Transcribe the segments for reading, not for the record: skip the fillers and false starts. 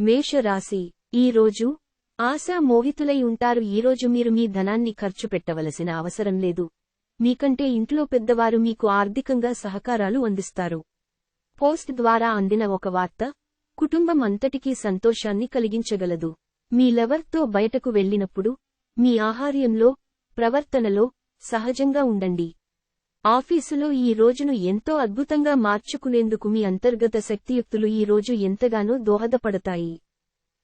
మేషరాశి ఈ రోజు ఆశా మోహితులై ఉంటారు. ఈరోజు మీరు మీ ధనాన్ని ఖర్చు పెట్టవలసిన అవసరం లేదు. మీకంటే ఇంట్లో పెద్దవారు మీకు ఆర్థికంగా సహకారాలు అందిస్తారు. పోస్ట్ ద్వారా అందిన ఒక వార్త కుటుంబం అంతటికీ సంతోషాన్ని కలిగించగలదు. మీ లవర్తో బయటకు వెళ్ళినప్పుడు మీ ఆహార్యంలో, ప్రవర్తనలో సహజంగా ఉండండి. ఆఫీసులో ఈ రోజును ఎంతో అద్భుతంగా మార్చుకునేందుకు మీ అంతర్గత శక్తియుక్తులు ఈ రోజు ఎంతగానో దోహదపడతాయి.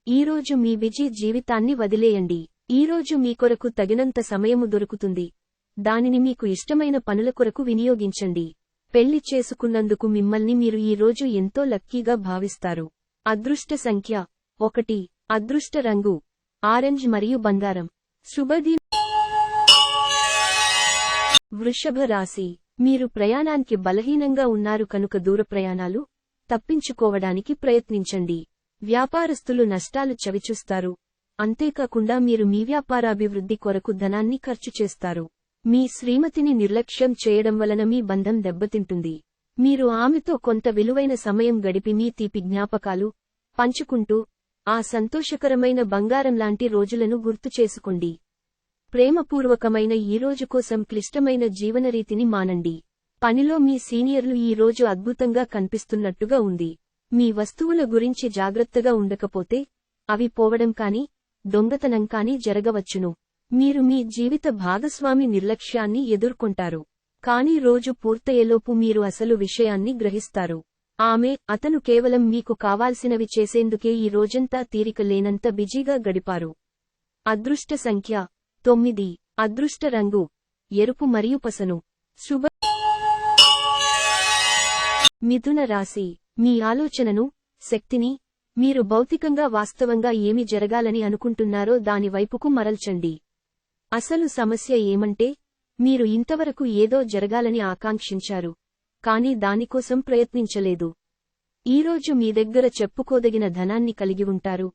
ఈరోజు మీ బిజీ జీవితాన్ని వదిలేయండి. ఈరోజు మీ కొరకు తగినంత సమయము దొరుకుతుంది. దానిని మీకు ఇష్టమైన పనుల కొరకు వినియోగించండి. పెళ్లి చేసుకున్నందుకు మిమ్మల్ని మీరు ఈ రోజు ఎంతో లక్కీగా భావిస్తారు. అదృష్ట సంఖ్య 1. అదృష్ట రంగు ఆరెంజ్ మరియు బంగారం. శుభదినం. వృషభ రాశి మీరు ప్రయాణానికి బలహీనంగా ఉన్నారు కనుక దూర ప్రయాణాలు తప్పించుకోవడానికి ప్రయత్నించండి. వ్యాపారస్తులు నష్టాలు చవిచూస్తారు. అంతేకాకుండా మీరు మీ వ్యాపారాభివృద్ధి కొరకు ధనాన్ని ఖర్చు చేస్తారు. మీ శ్రీమతిని నిర్లక్ష్యం చేయడం వలన మీ బంధం దెబ్బతింటుంది. మీరు ఆమెతో కొంత విలువైన సమయం గడిపి మీ తీపి జ్ఞాపకాలు పంచుకుంటూ ఆ సంతోషకరమైన బంగారం లాంటి రోజులను గుర్తు చేసుకోండి. ప్రేమపూర్వకమైన ఈ రోజు కోసం క్లిష్టమైన జీవనరీతిని మానండి. పనిలో మీ సీనియర్లు ఈ రోజు అద్భుతంగా కనిపిస్తున్నట్టుగా ఉంది. మీ వస్తువుల గురించి జాగ్రత్తగా ఉండకపోతే అవి పోవడం కానీ దొంగతనం కానీ జరగవచ్చును. మీరు మీ జీవిత భాగస్వామి నిర్లక్ష్యాన్ని ఎదుర్కొంటారు. కానీ రోజు పూర్తయ్యేలోపు మీరు అసలు విషయాన్ని గ్రహిస్తారు. అతను కేవలం మీకు కావాల్సినవి చేసేందుకే ఈ రోజంతా తీరిక లేనంత బిజీగా గడిపారు. అదృష్ట సంఖ్య 9. అదృష్ట రంగు ఎరుపు మరియు పసను. శుభ. మిథున రాశి మీ ఆలోచనను, శక్తిని మీరు భౌతికంగా వాస్తవంగా ఏమి జరగాలని అనుకుంటున్నారో దాని వైపుకు మరల్చండి. అసలు సమస్య ఏమంటే మీరు ఇంతవరకు ఏదో జరగాలని ఆకాంక్షించారు, కానీ దానికోసం ప్రయత్నించలేదు. ఈరోజు మీ దగ్గర చెప్పుకోదగిన ధనాన్ని కలిగి ఉంటారు.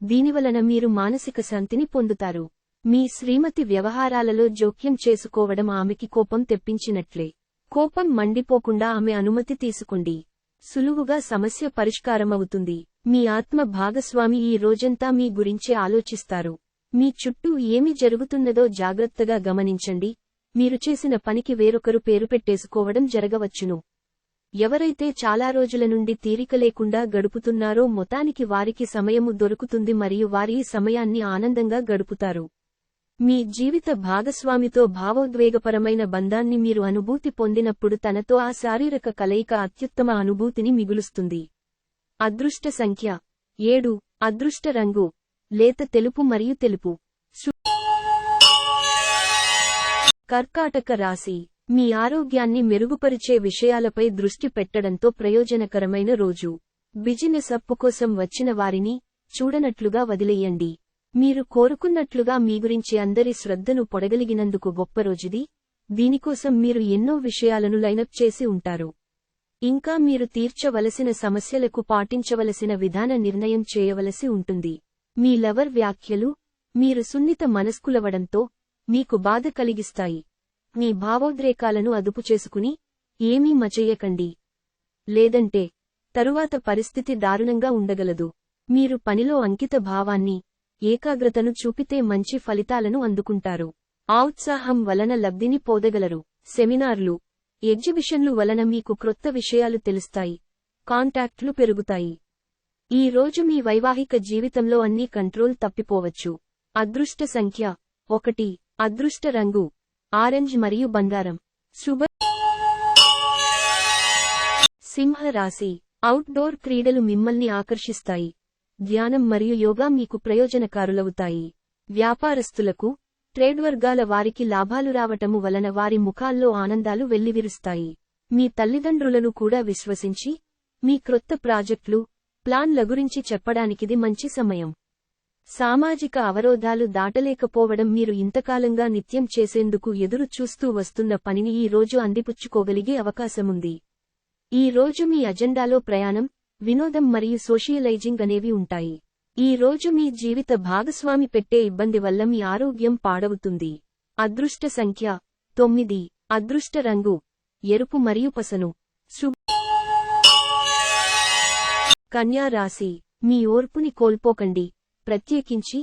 దీనివలన మీరు మానసిక శాంతిని పొందుతారు. మీ శ్రీమతి వ్యవహారాలలో జోక్యం చేసుకోవడం ఆమెకి కోపం తెప్పించినట్లే. కోపం మండిపోకుండా ఆమె అనుమతి తీసుకోండి. సులువుగా సమస్య పరిష్కారమవుతుంది. మీ ఆత్మ భాగస్వామి ఈ రోజంతా మీ గురించే ఆలోచిస్తారు. మీ చుట్టూ ఏమి జరుగుతున్నదో జాగ్రత్తగా గమనించండి. మీరు చేసిన పనికి వేరొకరు పేరు పెట్టేసుకోవడం జరగవచ్చును. ఎవరైతే చాలా రోజుల నుండి తీరిక లేకుండా గడుపుతున్నారో మొత్తానికి వారికి సమయము దొరుకుతుంది మరియు వారి ఈ సమయాన్ని ఆనందంగా గడుపుతారు. మీ జీవిత భాగస్వామితో భావోద్వేగపరమైన బంధాన్ని మీరు అనుభూతి పొందినప్పుడు తనతో ఆ శారీరక కలయిక అత్యుత్తమ అనుభూతిని మిగులుస్తుంది. అదృష్ట సంఖ్య 7. అదృష్ట రంగు లేత తెలుపు మరియు తెలుపు. కర్కాటక రాశి మీ ఆరోగ్యాన్ని మెరుగుపరిచే విషయాలపై దృష్టి పెట్టడంతో ప్రయోజనకరమైన రోజు. బిజినెస్ అప్పు కోసం వచ్చిన వారిని చూడనట్లుగా వదిలేయండి. మీరు కోరుకున్నట్లుగా మీ గురించి అందరి శ్రద్ధను పొడగలిగినందుకు గొప్ప రోజుది. దీనికోసం మీరు ఎన్నో విషయాలను లైనప్ చేసి ఉంటారు. ఇంకా మీరు తీర్చవలసిన సమస్యలకు పాటించవలసిన విధాన నిర్ణయం చేయవలసి ఉంటుంది. మీ లవర్ వ్యాఖ్యలు మీరు సున్నిత మనస్కులవడంతో మీకు బాధ కలిగిస్తాయి. మీ భావోద్రేకాలను అదుపు చేసుకుని ఏమీ మచెయ్యకండి. లేదంటే తరువాత పరిస్థితి దారుణంగా ఉండగలదు. మీరు పనిలో అంకిత భావాన్ని, ఏకాగ్రతను చూపితే మంచి ఫలితాలను అందుకుంటారు. ఔత్సాహం వలన లబ్ధిని పొందగలరు. సెమినార్లు, ఎగ్జిబిషన్లు వలన మీకు క్రొత్త విషయాలు తెలుస్తాయి. కాంటాక్ట్లు పెరుగుతాయి. ఈ రోజు మీ వైవాహిక జీవితంలో అన్ని కంట్రోల్ తప్పిపోవచ్చు. అదృష్ట సంఖ్య 1. అదృష్ట రంగు ఆరెంజ్ మరియు బంగారం. శుభ. సింహ రాశి అవుట్డోర్ క్రీడలు మిమ్మల్ని ఆకర్షిస్తాయి. ధ్యానం మరియు యోగా మీకు ప్రయోజనకారులవుతాయి. వ్యాపారస్తులకు, ట్రేడ్ వర్గాల వారికి లాభాలు రావటము వలన వారి ముఖాల్లో ఆనందాలు వెల్లివిరుస్తాయి. మీ తల్లిదండ్రులను కూడా విశ్వసించి మీ క్రొత్త ప్రాజెక్టులు, ప్లాన్ల గురించి చెప్పడానికిది మంచి సమయం. సామాజిక అవరోధాలు దాటలేకపోవడం మీరు ఇంతకాలంగా నిత్యం చేసేందుకు ఎదురు చూస్తూ వస్తున్న పనిని ఈ రోజు అందిపుచ్చుకోగలిగే అవకాశముంది. ఈ రోజు మీ అజెండాలో ప్రయాణం, వినోదం మరియు సోషియలైజింగ్ అనేవి ఉంటాయి. ఈ రోజు మీ జీవిత భాగస్వామి పెట్టే ఇబ్బంది వల్ల మీ ఆరోగ్యం పాడవుతుంది. అదృష్ట సంఖ్య 9. అదృష్ట రంగు ఎరుపు మరియు పసను. కన్యా రాశి మీ ఓర్పుని కోల్పోకండి, ప్రత్యేకించి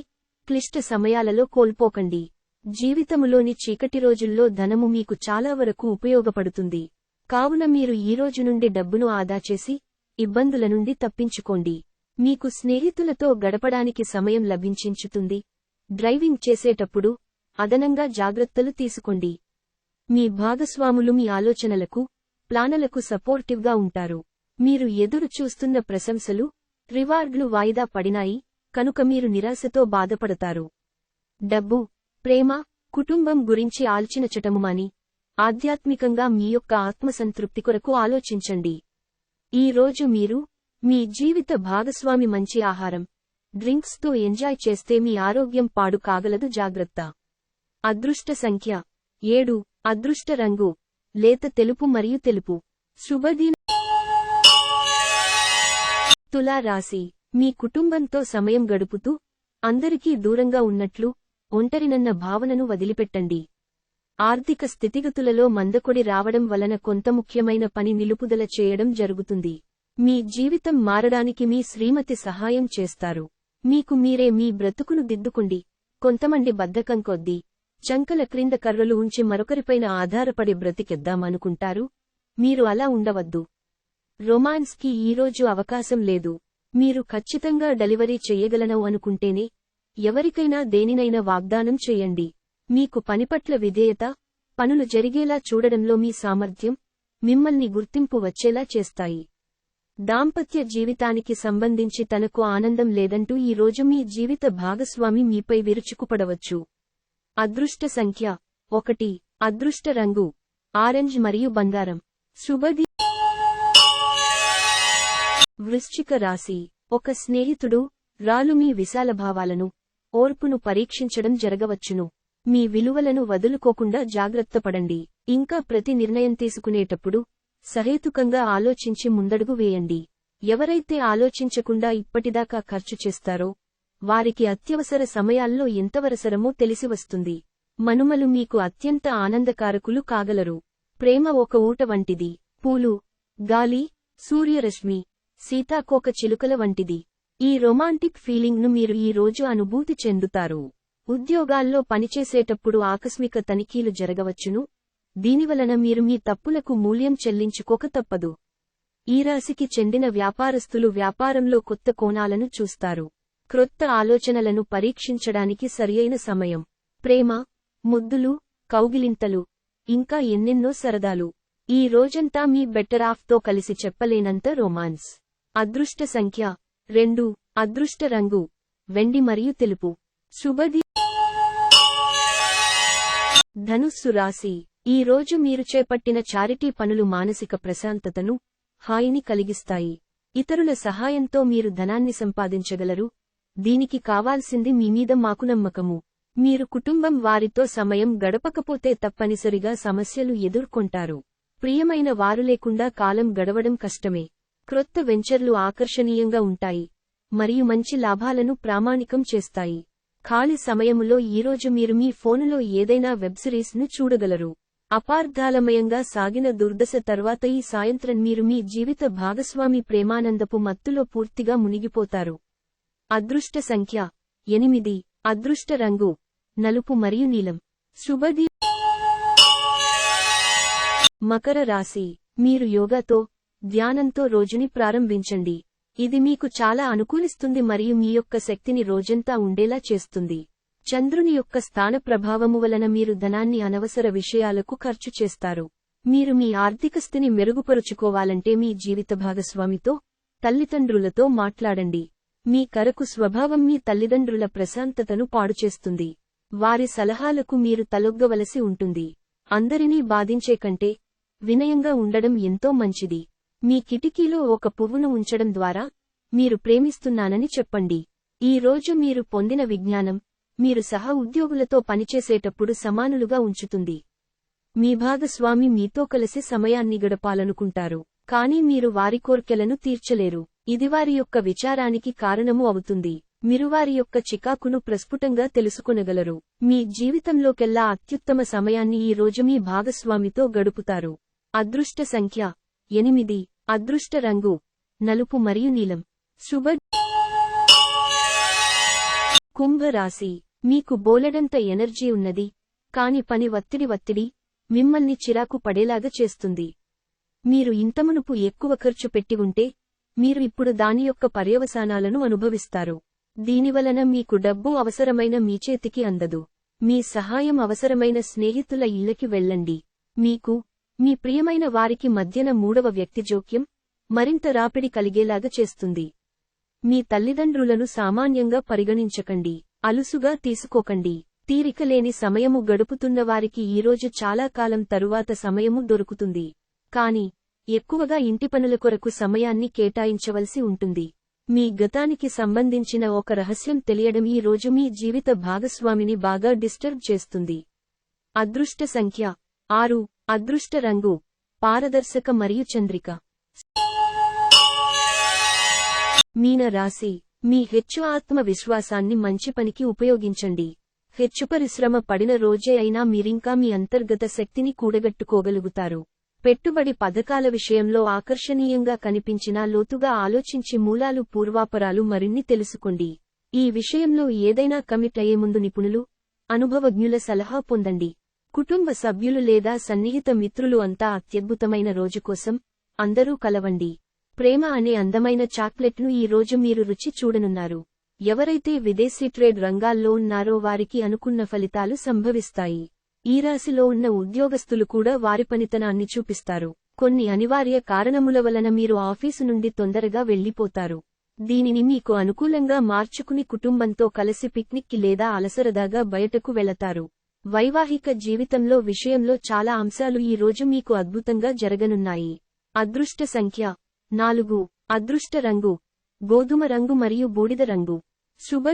క్లిష్ట సమయాలలో కోల్పోకండి. జీవితములోని చీకటి రోజుల్లో ధనము మీకు చాలా వరకు ఉపయోగపడుతుంది. కావున మీరు ఈరోజు నుండి డబ్బును ఆదా చేసి ఇబ్బందుల నుండి తప్పించుకోండి. మీకు స్నేహితులతో గడపడానికి సమయం లభించించుతుంది. డ్రైవింగ్ చేసేటప్పుడు అదనంగా జాగ్రత్తలు తీసుకోండి. మీ భాగస్వాములు మీ ఆలోచనలకు, ప్లానలకు సపోర్టివ్గా ఉంటారు. మీరు ఎదురు చూస్తున్న ప్రశంసలు, రివార్డ్లు వాయిదా పడినాయి కనుక మీరు నిరాశతో బాధపడతారు. డబ్బు, ప్రేమ, కుటుంబం గురించి ఆల్చినచటము మాని ఆధ్యాత్మికంగా మీ యొక్క ఆత్మసంతృప్తి కొరకు ఆలోచించండి. ఈ రోజు మీరు మీ జీవిత భాగస్వామి మంచి ఆహారం, డ్రింక్స్తో ఎంజాయ్ చేస్తే మీ ఆరోగ్యం పాడు కాగలదు. జాగ్రత్త. అదృష్ట సంఖ్య 7. అదృష్ట రంగు లేత తెలుపు మరియు తెలుపు. శుభదిన. తులా రాశి. మీ కుటుంబంతో సమయం గడుపుతూ అందరికీ దూరంగా ఉన్నట్లు ఒంటరినన్న భావనను వదిలిపెట్టండి. ఆర్థిక స్థితిగతులలో మందకొడి రావడం వలన కొంత ముఖ్యమైన పని నిలుపుదల చేయడం జరుగుతుంది. మీ జీవితం మారడానికి మీ శ్రీమతి సహాయం చేస్తారు. మీకు మీరే మీ బ్రతుకును దిద్దుకుండి. కొంతమంది బద్ధకం కొద్దీ చంకల క్రింద కర్రలు ఉంచి మరొకరిపైన ఆధారపడి బ్రతికెద్దామనుకుంటారు. మీరు అలా ఉండవద్దు. రొమాన్స్కి ఈరోజు అవకాశం లేదు. మీరు ఖచ్చితంగా డెలివరీ చెయ్యగలను అనుకుంటేనే ఎవరికైనా దేనినైనా వాగ్దానం చేయండి. మీకు పనిపట్ల విధేయత, పనులు జరిగేలా చూడడంలో మీ సామర్థ్యం మిమ్మల్ని గుర్తింపు వచ్చేలా చేస్తాయి. దాంపత్య జీవితానికి సంబంధించి తనకు ఆనందం లేదంటూ ఈరోజు మీ జీవిత భాగస్వామి మీపై విరుచుకుపడవచ్చు. అదృష్ట సంఖ్య 1. అదృష్ట రంగు ఆరెంజ్ మరియు బంగారం. శుభది. వృశ్చిక రాశి. ఒక స్నేహితుడు రాలు మీ విశాల భావాలను, ఓర్పును పరీక్షించడం జరగవచ్చును. మీ విలువలను వదులుకోకుండా జాగ్రత్తపడండి. ఇంకా ప్రతి నిర్ణయం తీసుకునేటప్పుడు సహేతుకంగా ఆలోచించి ముందడుగు వేయండి. ఎవరైతే ఆలోచించకుండా ఇప్పటిదాకా ఖర్చు చేస్తారో వారికి అత్యవసర సమయాల్లో ఎంతవరసరమో తెలిసివస్తుంది. మనుమలు మీకు అత్యంత ఆనందకారకులు కాగలరు. ప్రేమ ఒక ఊట వంటిది. పూలు, గాలి, సూర్యరశ్మి, సీతాకోక చిలుకల వంటిది. ఈ రొమాంటిక్ ఫీలింగ్ను మీరు ఈ రోజు అనుభూతి చెందుతారు. ఉద్యోగాల్లో పనిచేసేటప్పుడు ఆకస్మిక తనిఖీలు జరగవచ్చును. దీనివలన మీరు మీ తప్పులకు మూల్యం చెల్లించుకోక తప్పదు. ఈ రాశికి చెందిన వ్యాపారస్తులు వ్యాపారంలో కొత్త కోణాలను చూస్తారు. క్రొత్త ఆలోచనలను పరీక్షించడానికి సరియైన సమయం. ప్రేమ, ముద్దులు, కౌగిలింతలు, ఇంకా ఎన్నెన్నో సరదాలు. ఈ రోజంతా మీ బెటర్ ఆఫ్తో కలిసి చెప్పలేనంత రొమాన్స్. అదృష్ట సంఖ్య 2. అదృష్ట రంగు వెండి మరియు తెలుపు. శుభది. ధనుస్సు రాశి. ఈ రోజు మీరు చేపట్టిన చారిటీ పనులు మానసిక ప్రశాంతతను, హాయిని కలిగిస్తాయి. ఇతరుల సహాయంతో మీరు ధనాన్ని సంపాదించగలరు. దీనికి కావాల్సింది మీమీద మాకు నమ్మకము. మీరు కుటుంబం వారితో సమయం గడపకపోతే తప్పనిసరిగా సమస్యలు ఎదుర్కొంటారు. ప్రియమైన వారు లేకుండా కాలం గడవడం కష్టమే. క్రొత్త వెంచర్లు ఆకర్షణీయంగా ఉంటాయి మరియు మంచి లాభాలను ప్రామాణికం చేస్తాయి. ఖాళీ సమయములో ఈరోజు మీరు మీ ఫోనులో ఏదైనా వెబ్ సిరీస్ను చూడగలరు. అపార్థాలమయంగా సాగిన దుర్దశ తర్వాత ఈ సాయంత్రం మీరు మీ జీవిత భాగస్వామి ప్రేమానందపు మత్తులో పూర్తిగా మునిగిపోతారు. అదృష్ట సంఖ్య 8. అదృష్ట రంగు నలుపు మరియు నీలం. శుభది. మకర రాశి. మీరు యోగాతో, ధ్యానంతో రోజుని ప్రారంభించండి. ఇది మీకు చాలా అనుకూలిస్తుంది మరియు మీ యొక్క శక్తిని రోజంతా ఉండేలా చేస్తుంది. చంద్రుని యొక్క స్థాన ప్రభావము వలన మీరు ధనాన్ని అనవసర విషయాలకు ఖర్చు చేస్తారు. మీరు మీ ఆర్థిక స్థితిని మెరుగుపరుచుకోవాలంటే మీ జీవిత భాగస్వామితో, తల్లిదండ్రులతో మాట్లాడండి. మీ కరకు స్వభావం మీ తల్లిదండ్రుల ప్రశాంతతను పాడుచేస్తుంది. వారి సలహాలకు మీరు తలొగ్గవలసి ఉంటుంది. అందరినీ బాధించే కంటే వినయంగా ఉండడం ఎంతో మంచిది. మీ కిటికీలో ఒక పువ్వును ఉంచడం ద్వారా మీరు ప్రేమిస్తున్నానని చెప్పండి. ఈ రోజు మీరు పొందిన విజ్ఞానం మీరు సహ ఉద్యోగులతో పనిచేసేటప్పుడు సమానులుగా ఉంచుతుంది. మీ భాగస్వామి మీతో కలిసి సమయాన్ని గడపాలనుకుంటారు, కానీ మీరు వారి కోర్కెలను తీర్చలేరు. ఇది వారి యొక్క విచారానికి కారణము అవుతుంది. మీరు వారి యొక్క చికాకును ప్రస్ఫుటంగా తెలుసుకొనగలరు. మీ జీవితంలోకెల్లా అత్యుత్తమ సమయాన్ని ఈ రోజు మీ భాగస్వామితో గడుపుతారు. అదృష్ట సంఖ్య 8. అదృష్ట రంగు నలుపు మరియు నీలం. శుభ. కుంభరాశి, మీకు బోలెడంత ఎనర్జీ ఉన్నది, కాని పని ఒత్తిడి మిమ్మల్ని చిరాకు పడేలాగా చేస్తుంది. మీరు ఇంతమునుపు ఎక్కువ ఖర్చు పెట్టి ఉంటే మీరు ఇప్పుడు దాని యొక్క పర్యవసానాలను అనుభవిస్తారు. దీనివలన మీకు డబ్బు అవసరమైన మీ చేతికి అందదు. మీ సహాయం అవసరమైన స్నేహితుల ఇళ్ళకి వెళ్ళండి. మీకు మీ ప్రియమైన వారికి మధ్యన మూడవ వ్యక్తి జోక్యం మరింత రాపిడి కలిగేలాగా చేస్తుంది. మీ తల్లిదండ్రులను సామాన్యంగా పరిగణించకండి. అలుసుగా తీసుకోకండి. తీరికలేని సమయము గడుపుతున్నవారికి ఈరోజు చాలా కాలం తరువాత సమయము దొరుకుతుంది. కాని ఎక్కువగా ఇంటి పనుల కొరకు సమయాన్ని కేటాయించవలసి ఉంటుంది. మీ గతానికి సంబంధించిన ఒక రహస్యం తెలియడం ఈ రోజు మీ జీవిత భాగస్వామిని బాగా డిస్టర్బ్ చేస్తుంది. అదృష్ట సంఖ్య 6. అదృష్ట రంగు పారదర్శక మరియు చంద్రిక. మీన రాశి, మీ హెచ్చు ఆత్మవిశ్వాసాన్ని మంచి పనికి ఉపయోగించండి. హెచ్చు పరిశ్రమ పడిన రోజే అయినా మీరింకా మీ అంతర్గత శక్తిని కూడగట్టుకోగలుగుతారు. పెట్టుబడి పథకాల విషయంలో ఆకర్షణీయంగా కనిపించినా లోతుగా ఆలోచించి మూలాలు పూర్వాపరాలు మరిన్ని తెలుసుకోండి. ఈ విషయంలో ఏదైనా కమిట్ అయ్యే ముందు నిపుణులు, అనుభవజ్ఞుల సలహా పొందండి. కుటుంబ సభ్యులు లేదా సన్నిహిత మిత్రులు అంతా అత్యద్భుతమైన రోజు కోసం అందరూ కలవండి. ప్రేమ అనే అందమైన చాక్లెట్ను ఈ రోజు మీరు రుచి చూడనున్నారు. ఎవరైతే విదేశీ ట్రేడ్ రంగాల్లో ఉన్నారో వారికి అనుకున్న ఫలితాలు సంభవిస్తాయి. ఈ రాశిలో ఉన్న ఉద్యోగస్తులు కూడా వారి పనితనాన్ని చూపిస్తారు. కొన్ని అనివార్య కారణముల వలన మీరు ఆఫీసు నుండి తొందరగా వెళ్లిపోతారు. దీనిని మీకు అనుకూలంగా మార్చుకుని కుటుంబంతో కలిసి పిక్నిక్కి లేదా అలసరదాగా బయటకు వెళతారు. వైవాహిక జీవితంలో విషయంలో చాలా అంశాలు ఈ రోజు మీకు అద్భుతంగా జరగనున్నాయి. అదృష్ట సంఖ్య 4. అదృష్ట రంగు గోధుమ రంగు మరియు బూడిద రంగు. శుభ